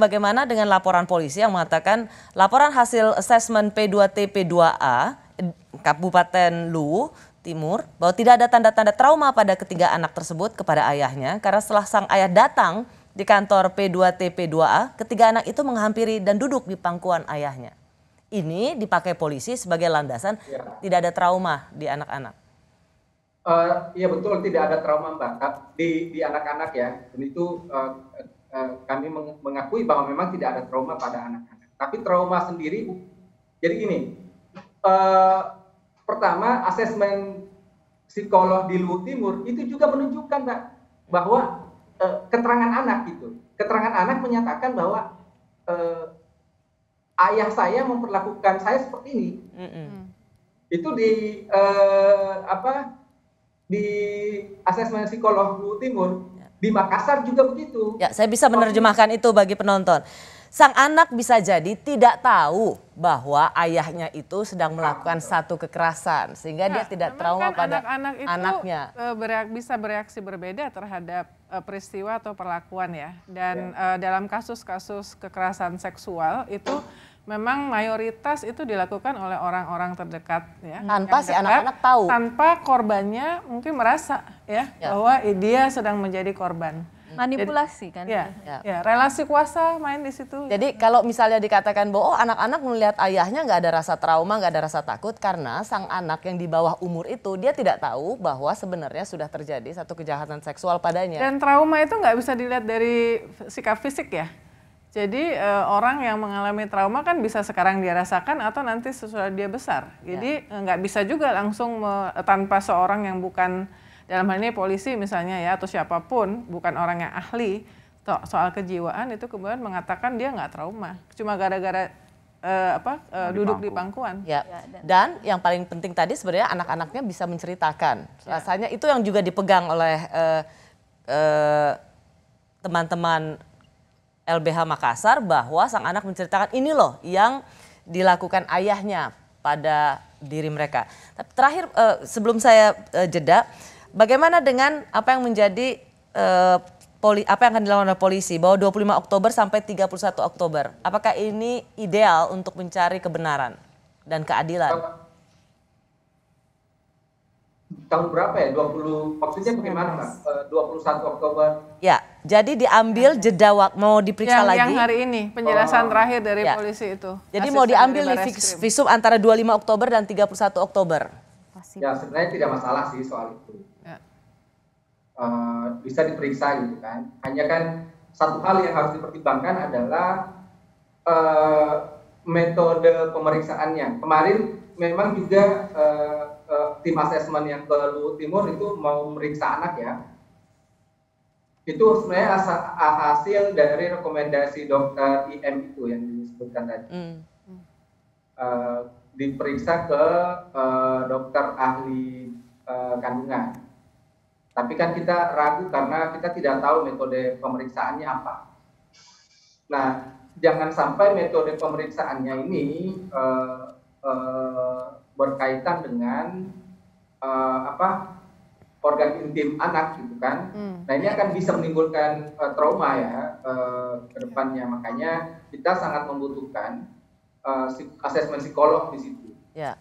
bagaimana dengan laporan polisi yang mengatakan laporan hasil asesmen P2TP2A Kabupaten Luwu Timur bahwa tidak ada tanda-tanda trauma pada ketiga anak tersebut kepada ayahnya karena setelah sang ayah datang di kantor P2TP2A, ketiga anak itu menghampiri dan duduk di pangkuan ayahnya. Ini dipakai polisi sebagai landasan tidak ada trauma di anak-anak. Iya betul, tidak ada trauma Mbak di anak-anak ya. Dan itu kami mengakui bahwa memang tidak ada trauma pada anak-anak. Tapi trauma sendiri, jadi gini. Pertama, asesmen psikolog di Luwu Timur itu juga menunjukkan Mbak, bahwa keterangan anak gitu. Keterangan anak menyatakan bahwa ayah saya memperlakukan saya seperti ini. Itu di asesmen psikolog Luwu Timur. Di Makassar juga begitu. Ya, saya bisa menerjemahkan itu bagi penonton. Sang anak bisa jadi tidak tahu bahwa ayahnya itu sedang melakukan satu kekerasan sehingga dia tidak trauma pada anaknya. Bisa bereaksi berbeda terhadap peristiwa atau perlakuan ya. Dan dalam kasus-kasus kekerasan seksual itu memang mayoritas itu dilakukan oleh orang-orang terdekat ya. Tanpa si anak-anak tahu. Tanpa korbannya mungkin merasa ya bahwa dia sedang menjadi korban. Manipulasi kan? Ya, relasi kuasa main di situ. Jadi kalau misalnya dikatakan bahwa anak-anak melihat ayahnya nggak ada rasa trauma, nggak ada rasa takut karena sang anak yang di bawah umur itu dia tidak tahu bahwa sebenarnya sudah terjadi satu kejahatan seksual padanya. Dan trauma itu nggak bisa dilihat dari sikap fisik ya. Jadi orang yang mengalami trauma kan bisa sekarang dia rasakan atau nanti sesudah dia besar. Jadi nggak bisa juga langsung tanpa seorang yang bukan, dalam hal ini polisi misalnya ya atau siapapun bukan orang yang ahli soal kejiwaan itu kemudian mengatakan dia nggak trauma cuma gara-gara duduk di pangkuan. Ya. Dan yang paling penting tadi sebenarnya anak-anaknya bisa menceritakan. Rasanya itu yang juga dipegang oleh teman-teman LBH Makassar bahwa sang anak menceritakan ini loh yang dilakukan ayahnya pada diri mereka. Tapi terakhir sebelum saya jeda, bagaimana dengan apa yang menjadi apa yang akan dilakukan oleh polisi bahwa 25 Oktober sampai 31 Oktober. Apakah ini ideal untuk mencari kebenaran dan keadilan? Tahun berapa ya? 20 maksudnya bagaimana Mas? 21 Oktober. Ya, jadi diambil jeda waktu mau diperiksa lagi. Yang hari ini penjelasan terakhir dari polisi itu. Jadi mau diambil nih visum antara 25 Oktober dan 31 Oktober. Ya sebenarnya tidak masalah sih soal itu. Bisa diperiksa gitu kan. Hanya kan satu hal yang harus dipertimbangkan adalah metode pemeriksaannya. Kemarin memang juga tim asesmen yang ke Luwu Timur itu mau memeriksa anak ya. Itu sebenarnya hasil dari rekomendasi dokter IM itu yang disebutkan tadi. Diperiksa ke dokter ahli kandungan. Tapi kan kita ragu karena kita tidak tahu metode pemeriksaannya apa. Nah, jangan sampai metode pemeriksaannya ini berkaitan dengan organ intim anak gitu kan. Nah, ini akan bisa menimbulkan trauma ya ke depannya. Makanya kita sangat membutuhkan asesmen psikolog di situ. Ya,